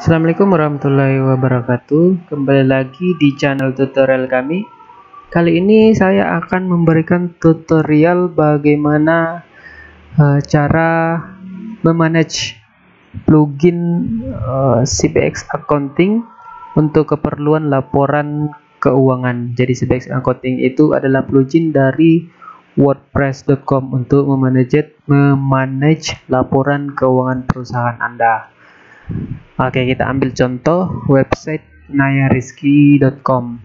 Assalamualaikum warahmatullahi wabarakatuh. Kembali lagi di channel tutorial kami. Kali ini saya akan memberikan tutorial bagaimana cara memanage plugin CBX Accounting untuk keperluan laporan keuangan. Jadi CBX Accounting itu adalah plugin dari wordpress.com untuk memanage laporan keuangan perusahaan Anda. Oke, kita ambil contoh website nayariski.com.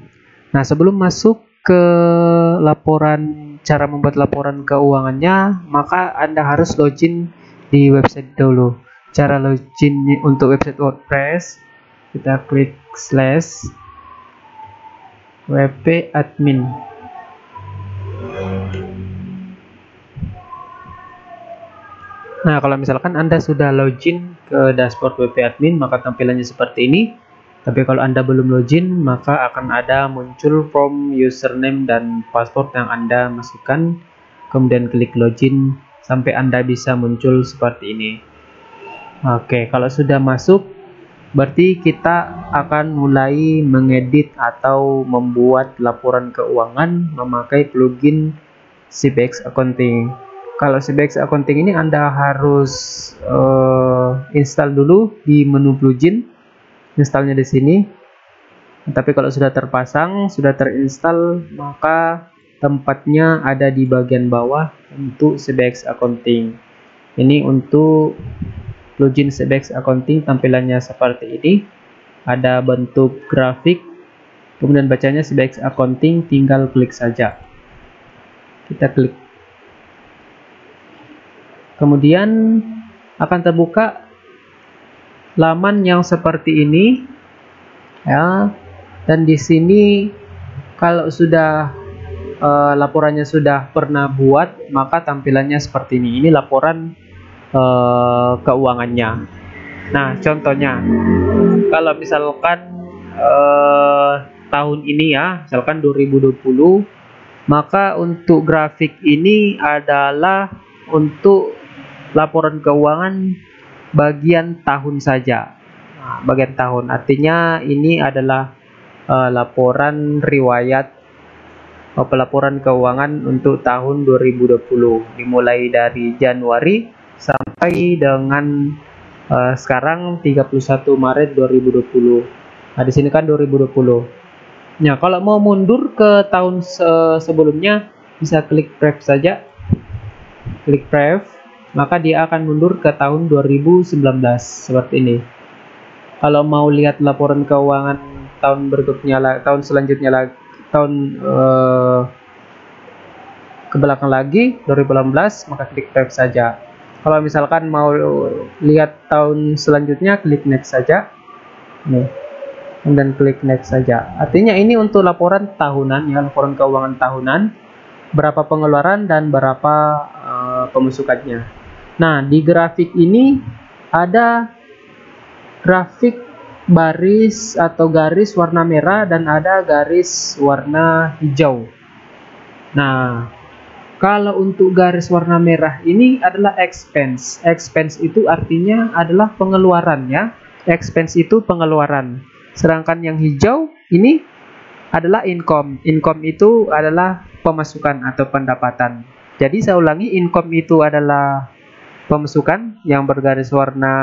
Nah, sebelum masuk ke cara membuat laporan keuangannya, maka Anda harus login di website dulu. Cara login untuk website WordPress, kita klik /wp-admin. Nah, kalau misalkan Anda sudah login ke dashboard WP Admin, maka tampilannya seperti ini. Tapi kalau Anda belum login, maka akan ada muncul form username dan password yang Anda masukkan. Kemudian klik login sampai Anda bisa muncul seperti ini. Oke, kalau sudah masuk, berarti kita akan mulai mengedit atau membuat laporan keuangan memakai plugin CBX Accounting. Kalau CBX Accounting ini Anda harus install dulu di menu plugin, installnya di sini. Tapi kalau sudah terpasang, sudah terinstall, maka tempatnya ada di bagian bawah untuk CBX Accounting. Ini untuk plugin CBX Accounting, tampilannya seperti ini. Ada bentuk grafik, kemudian bacanya CBX Accounting, tinggal klik saja. Kita klik. Kemudian akan terbuka laman yang seperti ini, ya. Dan di sini kalau sudah laporannya sudah pernah buat, maka tampilannya seperti ini. Ini laporan keuangannya. Nah, contohnya, kalau misalkan tahun ini ya, misalkan 2020, maka untuk grafik ini adalah untuk laporan keuangan bagian tahun saja. Nah, bagian tahun artinya ini adalah laporan riwayat pelaporan keuangan untuk tahun 2020, dimulai dari Januari sampai dengan sekarang 31 Maret 2020. Nah, di sini kan 2020. Nah, kalau mau mundur ke tahun sebelumnya, bisa klik preview saja. Klik preview, maka dia akan mundur ke tahun 2019 seperti ini. Kalau mau lihat laporan keuangan tahun berikutnya, tahun selanjutnya, tahun ke belakang lagi 2018, maka klik preview saja. Kalau misalkan mau lihat tahun selanjutnya, klik next saja. Nih, dan klik next saja. Artinya ini untuk laporan tahunan, ya, laporan keuangan tahunan, berapa pengeluaran dan berapa pemasukannya. Nah, di grafik ini ada grafik baris atau garis warna merah dan ada garis warna hijau. Nah, kalau untuk garis warna merah ini adalah expense. Expense itu artinya adalah pengeluaran, ya. Expense itu pengeluaran. Sedangkan yang hijau ini adalah income. Income itu adalah pemasukan atau pendapatan. Jadi saya ulangi, income itu adalah pemasukan yang bergaris warna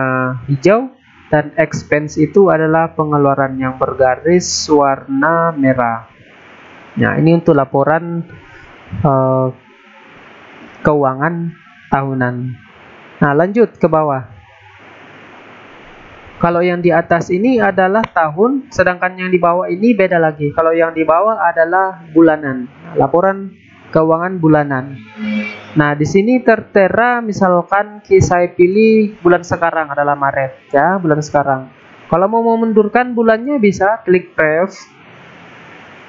hijau, dan expense itu adalah pengeluaran yang bergaris warna merah. Nah, ini untuk laporan keuangan tahunan. Nah, lanjut ke bawah. Kalau yang di atas ini adalah tahun, sedangkan yang di bawah ini beda lagi. Kalau yang di bawah adalah bulanan, laporan keuangan bulanan. Nah, di sini tertera misalkan saya pilih bulan sekarang adalah Maret, ya, bulan sekarang. Kalau mau memundurkan bulannya bisa klik preview,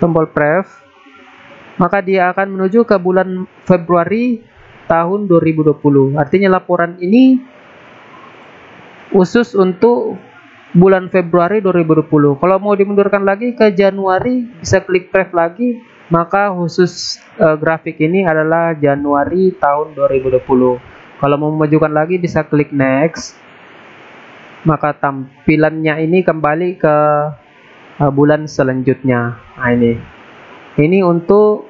tombol preview, maka dia akan menuju ke bulan Februari tahun 2020. Artinya laporan ini khusus untuk bulan Februari 2020. Kalau mau dimundurkan lagi ke Januari, bisa klik preview lagi. Maka khusus grafik ini adalah Januari tahun 2020. Kalau mau memajukan lagi bisa klik next. maka tampilannya ini kembali ke bulan selanjutnya. Nah, ini untuk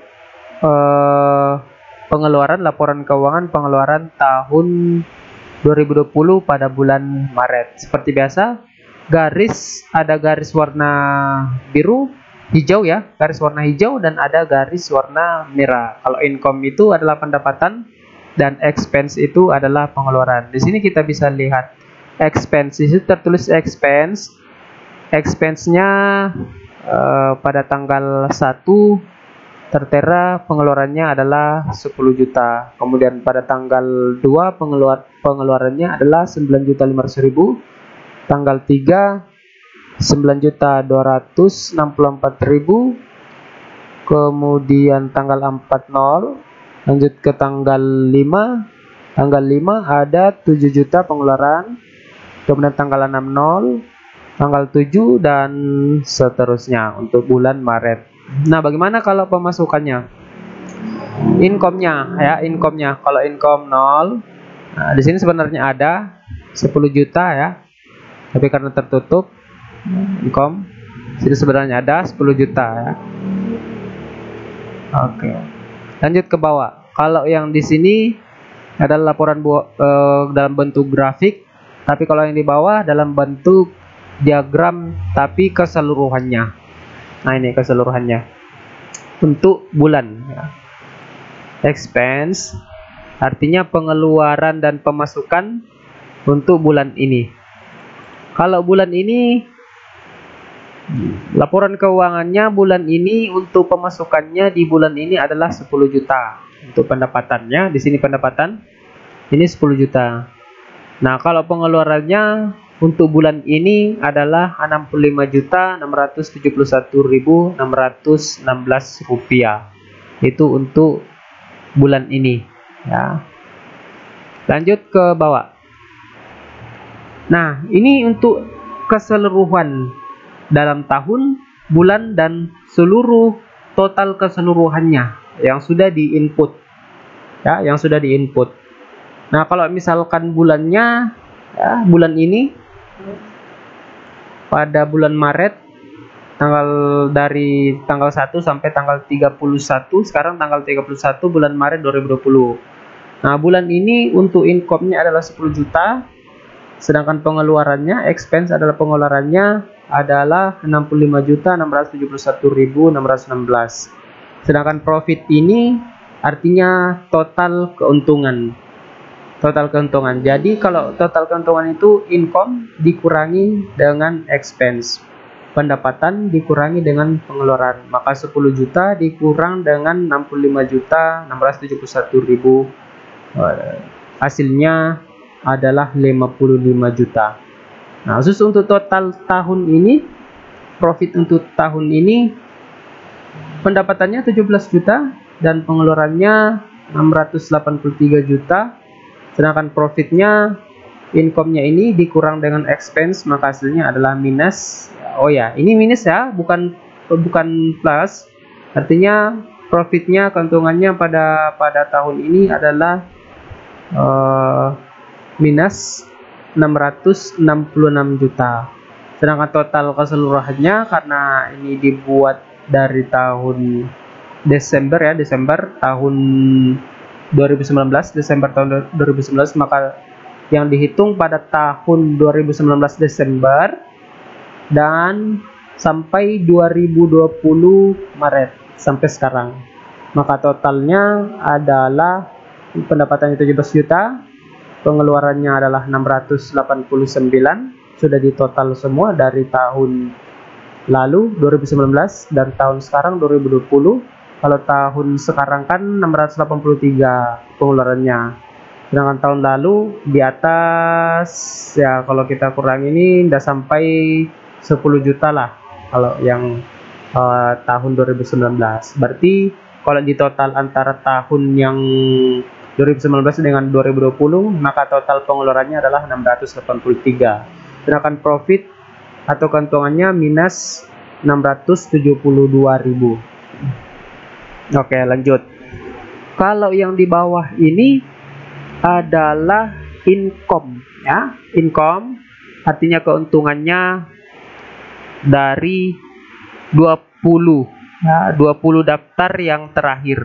pengeluaran laporan keuangan pengeluaran tahun 2020 pada bulan Maret. Seperti biasa, ada garis warna biru, hijau ya, garis warna hijau, dan ada garis warna merah. Kalau income itu adalah pendapatan dan expense itu adalah pengeluaran. Di sini kita bisa lihat expense, itu tertulis expense. Expense-nya pada tanggal 1 tertera pengeluarannya adalah 10 juta. Kemudian pada tanggal 2 pengeluarannya adalah 9.500.000. Tanggal 3 9.264.000. Kemudian tanggal 40 lanjut ke tanggal 5. Tanggal 5 ada 7 juta pengeluaran. Kemudian tanggal 60, tanggal 7 dan seterusnya untuk bulan Maret. Nah, bagaimana kalau pemasukannya? Income-nya ya, income-nya. Kalau income 0, nah, di sini sebenarnya ada 10 juta ya. Tapi karena tertutup income, sini sebenarnya ada 10 juta ya. Oke. Lanjut ke bawah. Kalau yang di sini adalah laporan dalam bentuk grafik, tapi kalau yang di bawah dalam bentuk diagram tapi keseluruhannya. Nah, ini keseluruhannya untuk bulan ya. Expense artinya pengeluaran dan pemasukan untuk bulan ini. Kalau bulan ini laporan keuangannya bulan ini untuk pemasukannya di bulan ini adalah 10 juta. Untuk pendapatannya di sini pendapatan ini 10 juta. Nah, kalau pengeluarannya untuk bulan ini adalah 65.671.616 rupiah. Itu untuk bulan ini ya. Lanjut ke bawah. Nah, ini untuk keseluruhan dalam tahun, bulan, dan seluruh total keseluruhannya yang sudah diinput ya, yang sudah diinput. Nah, kalau misalkan bulannya ya, bulan ini pada bulan Maret dari tanggal 1 sampai tanggal 31, sekarang tanggal 31 bulan Maret 2020. Nah, bulan ini untuk income-nya adalah 10 juta, sedangkan pengeluarannya, expense adalah pengeluarannya adalah 65.671.616. Sedangkan profit ini artinya total keuntungan. Total keuntungan. Jadi kalau total keuntungan itu income dikurangi dengan expense. Pendapatan dikurangi dengan pengeluaran. Maka 10 juta dikurang dengan 65.671.000. Hasilnya adalah 55 juta. Nah, khusus untuk total tahun ini, profit untuk tahun ini pendapatannya 17 juta dan pengeluarannya 683 juta. Sedangkan profitnya, income-nya ini dikurang dengan expense, maka hasilnya adalah minus. Oh ya, ini minus ya, bukan plus. Artinya profitnya, keuntungannya pada tahun ini adalah minus 666 juta. Sedangkan total keseluruhannya, karena ini dibuat dari tahun Desember ya, Desember tahun 2019, Desember tahun 2019, maka yang dihitung pada tahun 2019 Desember dan sampai 2020 Maret sampai sekarang, maka totalnya adalah pendapatannya 17 juta, pengeluarannya adalah 689, sudah ditotal semua dari tahun lalu 2019 dan tahun sekarang 2020. Kalau tahun sekarang kan 683 pengeluarannya. Sedangkan tahun lalu di atas ya, kalau kita kurang ini udah sampai 10 juta lah kalau yang tahun 2019. Berarti kalau di total antara tahun yang 2019 dengan 2020, maka total pengeluarannya adalah 683. Sedangkan profit atau keuntungannya minus 672.000. Oke, lanjut. Kalau yang di bawah ini adalah income ya, income. artinya keuntungannya dari 20 ya, 20 daftar yang terakhir.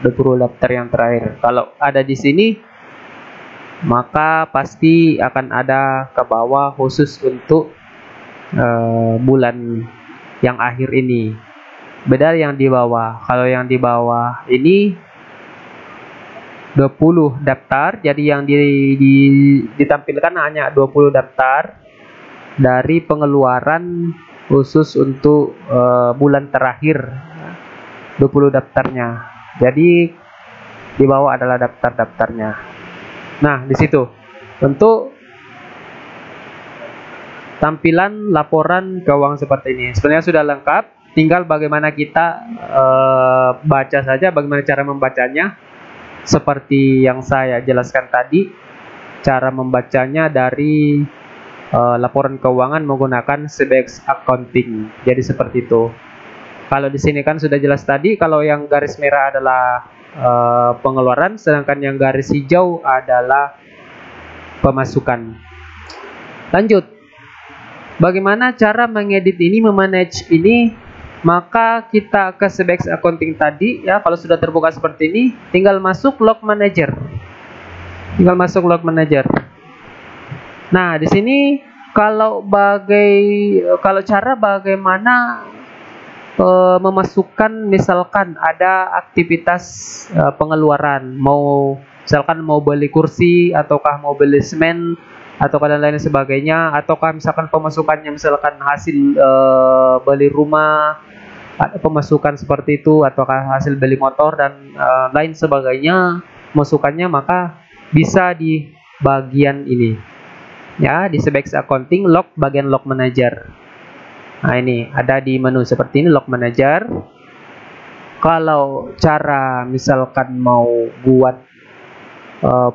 20 daftar yang terakhir. Kalau ada di sini, maka pasti akan ada ke bawah khusus untuk bulan yang akhir ini. Beda yang di bawah. Kalau yang di bawah ini 20 daftar, jadi yang ditampilkan hanya 20 daftar dari pengeluaran khusus untuk bulan terakhir, 20 daftarnya. Jadi di bawah adalah daftar-daftarnya. Nah, di situ untuk tampilan laporan keuangan seperti ini. Sebenarnya sudah lengkap, tinggal bagaimana kita baca saja, bagaimana cara membacanya. Seperti yang saya jelaskan tadi, cara membacanya dari laporan keuangan menggunakan CBX Accounting. Jadi seperti itu. Kalau di sini kan sudah jelas tadi, kalau yang garis merah adalah pengeluaran, sedangkan yang garis hijau adalah pemasukan. Lanjut. Bagaimana cara mengedit ini, memanage ini? Maka kita ke CBX Accounting tadi ya, kalau sudah terbuka seperti ini, tinggal masuk Log Manager. Nah, di sini kalau cara bagaimana memasukkan, misalkan ada aktivitas pengeluaran, misalkan mau beli kursi, ataukah mau beli semen, ataukah dan lain sebagainya, ataukah misalkan pemasukannya misalkan hasil beli rumah, ada pemasukan seperti itu, ataukah hasil beli motor dan lain sebagainya, masukannya maka bisa di bagian ini ya, di CBX Accounting, bagian Log Manager. Nah, ini ada di menu seperti ini, Log Manager. Kalau cara misalkan mau buat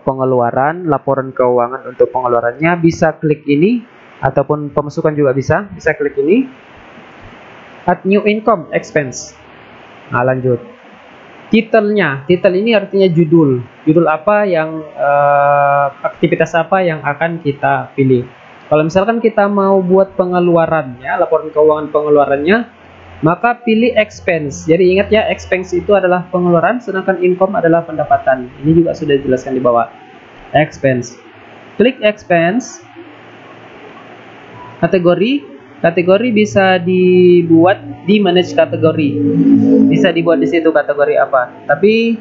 pengeluaran, laporan keuangan untuk pengeluarannya, bisa klik ini, ataupun pemasukan juga bisa klik ini, Add New Income Expense. Nah, lanjut. Titel ini artinya judul apa yang aktivitas apa yang akan kita pilih. Kalau misalkan kita mau buat pengeluaran ya, laporan keuangan pengeluarannya, maka pilih expense. Jadi ingat ya, expense itu adalah pengeluaran, sedangkan income adalah pendapatan. Ini juga sudah dijelaskan di bawah. Expense. Klik expense. Kategori bisa dibuat di manage kategori. Bisa dibuat di situ kategori apa. Tapi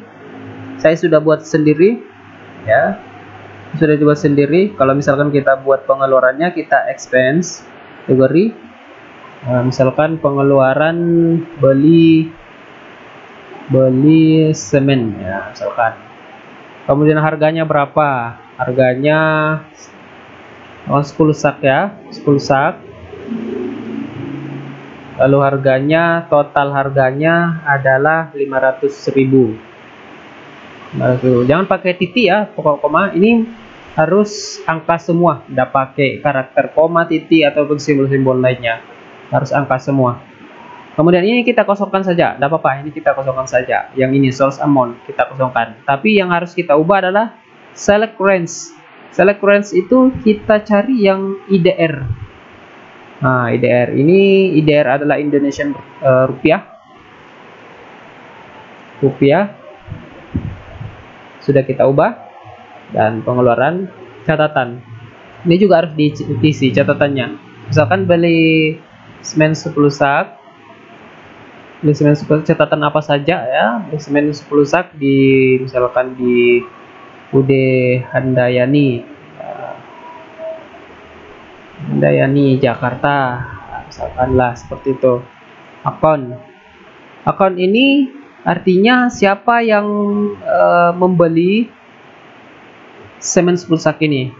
saya sudah buat sendiri ya. Sudah dibuat sendiri. Kalau misalkan kita buat pengeluarannya, kita expense kategori. Nah, misalkan pengeluaran beli semen ya, misalkan. Kemudian harganya berapa? Harganya 10 sak ya, 10 sak. Lalu harganya, total harganya adalah 500.000. Jangan pakai titik ya, pokok koma. Ini harus angka semua, tidak pakai karakter koma, titik ataupun simbol-simbol lainnya. Harus angka semua. Kemudian ini kita kosongkan saja, tidak apa-apa. Ini kita kosongkan saja. Yang ini source amount kita kosongkan. Tapi yang harus kita ubah adalah select range. Select range itu kita cari yang IDR. Nah, IDR adalah Indonesian rupiah. Sudah kita ubah. Dan pengeluaran catatan. Ini juga harus diisi catatannya. Misalkan beli semen 10 sak. Beli semen 10 catatan apa saja ya? Beli semen 10 sak misalkan di UD Handayani Jakarta, misalkanlah seperti itu. Akun ini artinya siapa yang membeli semen 10 sak ini.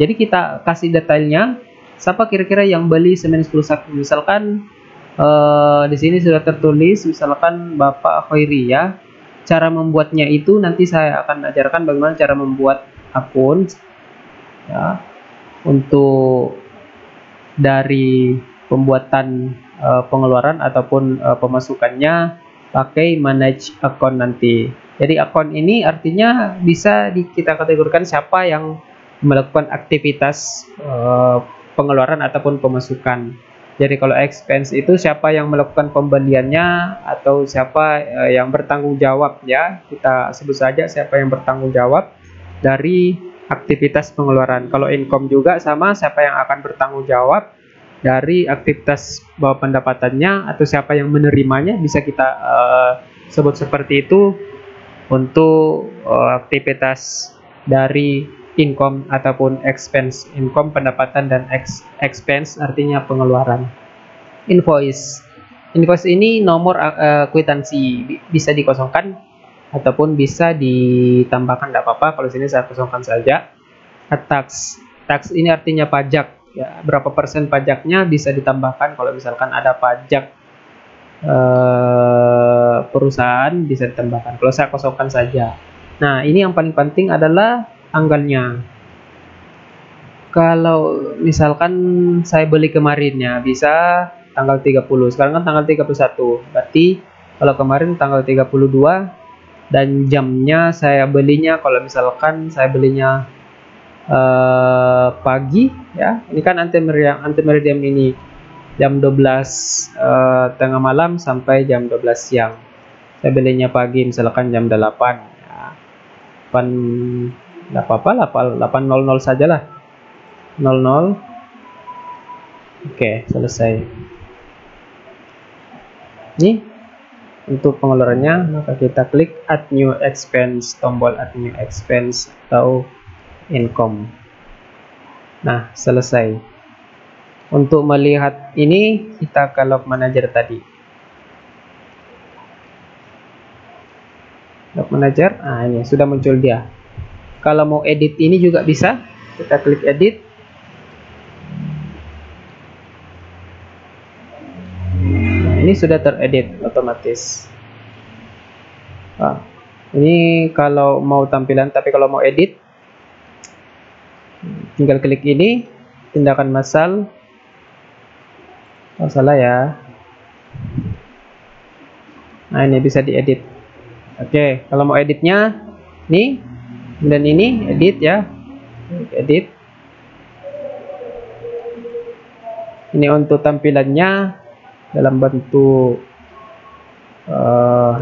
Jadi kita kasih detailnya, siapa kira-kira yang beli semen 10 sak. Misalkan di sini sudah tertulis, misalkan Bapak Khairi ya. Cara membuatnya itu nanti saya akan ajarkan bagaimana cara membuat akun ya, untuk dari pembuatan pengeluaran ataupun pemasukannya pakai manage account nanti. Jadi akun ini artinya bisa kita kategorikan siapa yang melakukan aktivitas pengeluaran ataupun pemasukan. Jadi kalau expense itu siapa yang melakukan pembeliannya atau siapa yang bertanggung jawab, ya. Kita sebut saja siapa yang bertanggung jawab dari aktivitas pengeluaran. Kalau income juga sama, siapa yang akan bertanggung jawab dari aktivitas bahwa pendapatannya, atau siapa yang menerimanya, bisa kita sebut seperti itu untuk aktivitas dari income ataupun expense. Income pendapatan, dan expense artinya pengeluaran. Invoice ini nomor kwitansi, bisa dikosongkan ataupun bisa ditambahkan, tidak apa-apa. Kalau sini saya kosongkan saja. Tax ini artinya pajak, ya. Berapa persen pajaknya bisa ditambahkan. Kalau misalkan ada pajak perusahaan, bisa ditambahkan. Kalau saya kosongkan saja. Nah, ini yang paling penting adalah tanggalnya. Kalau misalkan saya beli kemarin, ya bisa tanggal 30. Sekarang kan tanggal 31. Berarti kalau kemarin tanggal 32, dan jamnya saya belinya, kalau misalkan saya belinya pagi, ya. Ini kan antemeridium ini jam 12 tengah malam sampai jam 12 siang. Saya belinya pagi, misalkan jam 8. Ya. 8 nggak apa-apa, 8.00 sajalah. 00. Oke, selesai. Ini untuk pengeluarannya, maka kita klik add new expense, tombol add new expense atau income. Nah, selesai. Untuk melihat ini, kita ke log manager tadi. Log manager, nah ini sudah muncul dia. Kalau mau edit ini juga bisa, kita klik edit. Nah, ini sudah teredit otomatis. Nah, ini kalau mau tampilan, tapi kalau mau edit, tinggal klik ini, tindakan massal. Oh, salah ya. Nah, ini bisa diedit. Oke, kalau mau editnya, nih. Dan ini edit, ya, edit. Ini untuk tampilannya dalam bentuk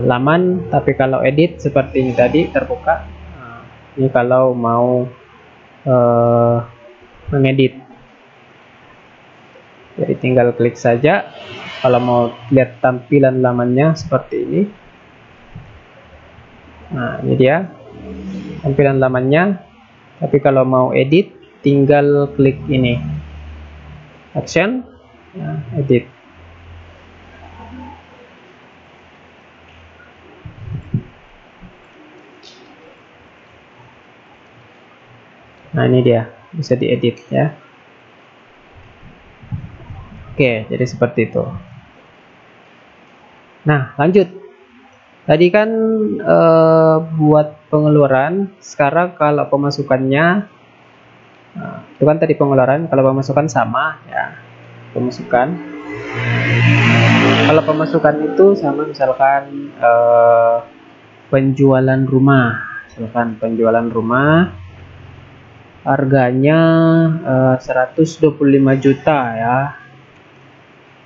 laman, tapi kalau edit seperti ini tadi terbuka. Nah, ini kalau mau mengedit, jadi tinggal klik saja. Kalau mau lihat tampilan lamannya seperti ini. Nah, ini dia tampilan lamannya. Tapi kalau mau edit, tinggal klik ini, action, ya, edit. Nah, ini dia, bisa diedit, ya. Oke, jadi seperti itu. Nah, lanjut. Tadi kan buat pengeluaran. Sekarang kalau pemasukannya, itu kan tadi pengeluaran. Kalau pemasukan sama, ya, pemasukan. Kalau pemasukan itu sama, misalkan penjualan rumah. Misalkan penjualan rumah, harganya 125 juta, ya.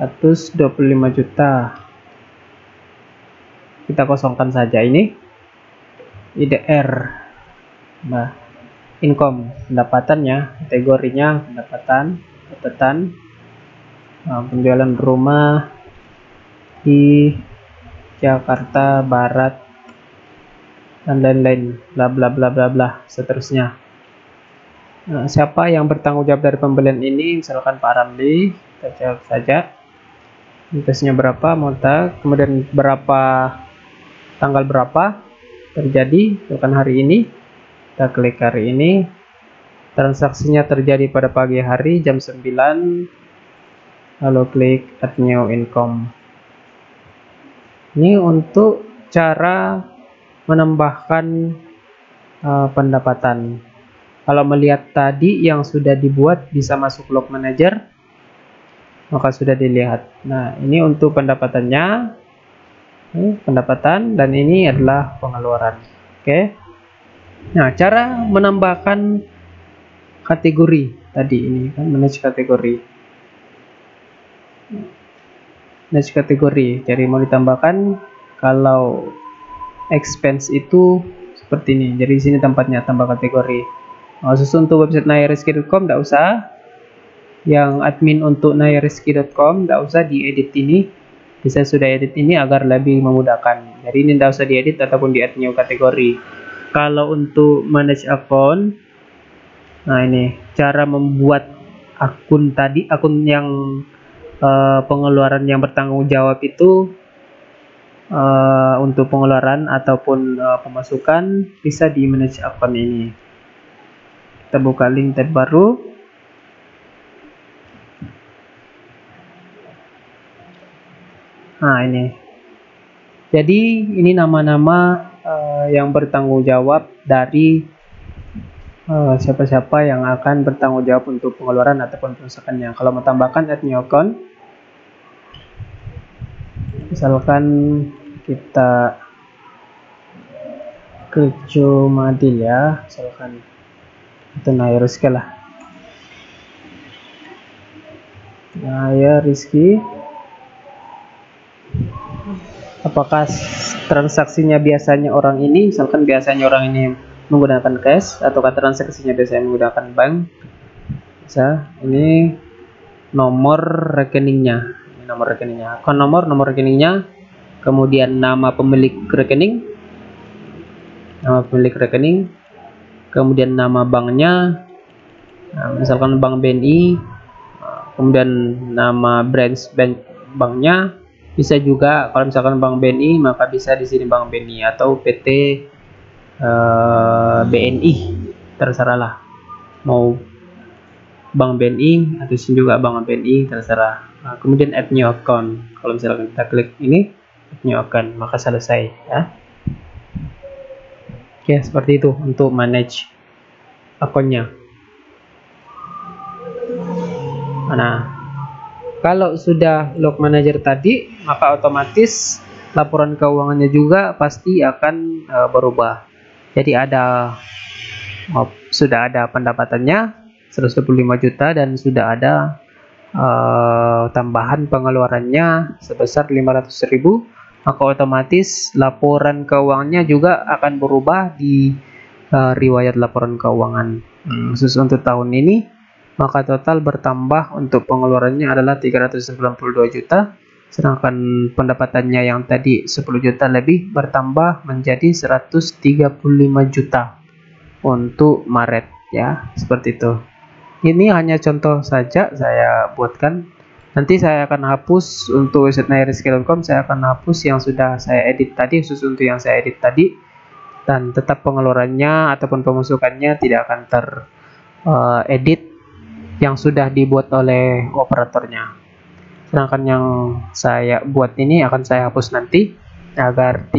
125 juta. Kita kosongkan saja ini. IDR. Nah, income, pendapatannya, kategorinya pendapatan, catatan. Penjualan rumah di Jakarta Barat dan lain-lain, bla bla bla bla bla, seterusnya. Nah, siapa yang bertanggung jawab dari pembelian ini? Misalkan Pak Ramli, kita jawab saja. Intensnya berapa, monta, kemudian tanggal berapa terjadi, misalkan hari ini. Kita klik hari ini. Transaksinya terjadi pada pagi hari jam 9. Lalu klik add new income. Ini untuk cara menambahkan pendapatan. Kalau melihat tadi yang sudah dibuat bisa masuk log manager, maka sudah dilihat. Nah, ini untuk pendapatannya. Ini pendapatan, dan ini adalah pengeluaran. Oke. Nah, cara menambahkan kategori. tadi ini kan, manage kategori. Manage kategori, jadi mau ditambahkan kalau expense itu seperti ini. Jadi di sini tempatnya tambah kategori. Khusus untuk website nayarizki.com tidak usah. Yang admin untuk nayarizki.com tidak usah diedit ini. Bisa sudah edit ini agar lebih memudahkan. Jadi ini tidak usah diedit ataupun di add new kategori. Kalau untuk manage account, nah ini cara membuat akun tadi, akun yang pengeluaran yang bertanggung jawab itu untuk pengeluaran ataupun pemasukan bisa di manage account ini. Kita buka link tab baru. Nah ini, jadi ini nama-nama yang bertanggung jawab dari siapa-siapa yang akan bertanggung jawab untuk pengeluaran ataupun pemasukannya. Kalau mau tambahkan add new account, misalkan kita klik Jumadil ya, misalkan itu Nayarizki lah, Nayarizki. Apakah transaksinya biasanya orang ini, misalkan biasanya orang ini menggunakan cash, ataukah transaksinya biasanya menggunakan bank. Bisa, ini nomor rekeningnya, ini nomor rekeningnya, akun nomor rekeningnya, kemudian nama pemilik rekening, kemudian nama banknya, nah, misalkan bank BNI, kemudian nama branch banknya. Bisa juga kalau misalkan bank BNI, maka bisa di sini bank BNI atau PT BNI, terserahlah, mau bank BNI atau sini juga bank BNI, terserah. Nah, kemudian add new account, kalau misalkan kita klik ini add new account, maka selesai ya. Oke, seperti itu untuk manage akunnya. Nah, kalau sudah log manager tadi, maka otomatis laporan keuangannya juga pasti akan berubah. Jadi sudah ada pendapatannya 125 juta dan sudah ada tambahan pengeluarannya sebesar 500.000, maka otomatis laporan keuangannya juga akan berubah di riwayat laporan keuangan. Khusus untuk tahun ini, maka total bertambah untuk pengeluarannya adalah 392 juta, sedangkan pendapatannya yang tadi 10 juta lebih bertambah menjadi 135 juta untuk Maret ya, seperti itu. Ini hanya contoh saja saya buatkan. Nanti saya akan hapus untuk website nayarizki.com, saya akan hapus yang sudah saya edit tadi, khusus untuk yang saya edit tadi, dan tetap pengeluarannya ataupun pemasukannya tidak akan teredit yang sudah dibuat oleh operatornya. Sedangkan yang saya buat ini akan saya hapus nanti agar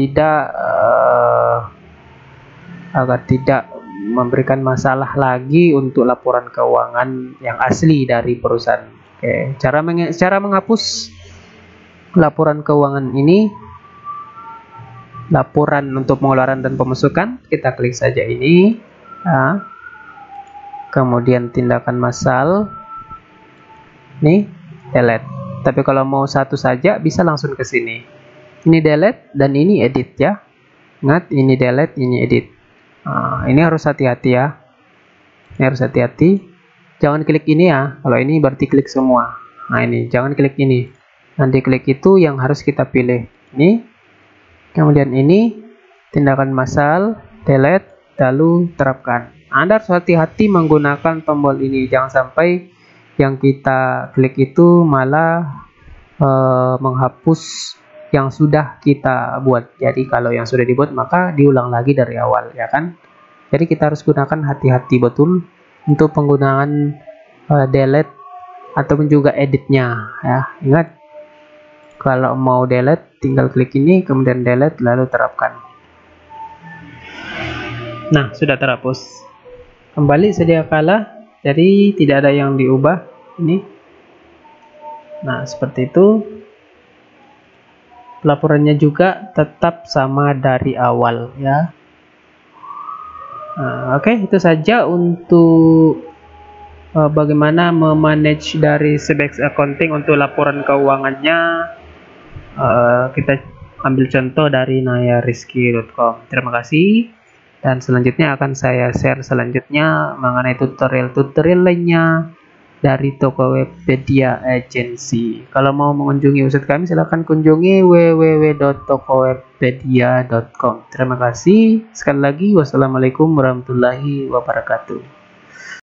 tidak memberikan masalah lagi untuk laporan keuangan yang asli dari perusahaan. Oke, cara menghapus laporan keuangan ini, laporan untuk pengeluaran dan pemasukan, kita klik saja ini. Nah, kemudian tindakan massal, nih delete. Tapi kalau mau satu saja bisa langsung ke sini. Ini delete dan ini edit ya. Ingat, ini delete, ini edit. Nah, ini harus hati-hati ya. Ini harus hati-hati. Jangan klik ini ya. Kalau ini berarti klik semua. Nah ini, jangan klik ini. Nanti klik itu yang harus kita pilih. Ini. Kemudian ini tindakan massal, delete, lalu terapkan. Anda harus hati-hati menggunakan tombol ini, jangan sampai yang kita klik itu malah menghapus yang sudah kita buat. Jadi kalau yang sudah dibuat maka diulang lagi dari awal ya kan. Jadi kita harus gunakan hati-hati betul untuk penggunaan delete ataupun juga editnya ya. Ingat, kalau mau delete tinggal klik ini kemudian delete lalu terapkan. Nah, sudah terhapus. Kembali sedia kala, jadi tidak ada yang diubah ini. Nah, seperti itu. Laporannya juga tetap sama dari awal ya. Nah, oke, itu saja untuk bagaimana memanage dari Sebex Accounting untuk laporan keuangannya. Kita ambil contoh dari nayarizky.com. Terima kasih, dan selanjutnya akan saya share selanjutnya mengenai tutorial-tutorial lainnya dari Tokopedia Agency. Kalau mau mengunjungi website kami, silahkan kunjungi www.tokopedia.com. Terima kasih sekali lagi. Wassalamualaikum warahmatullahi wabarakatuh.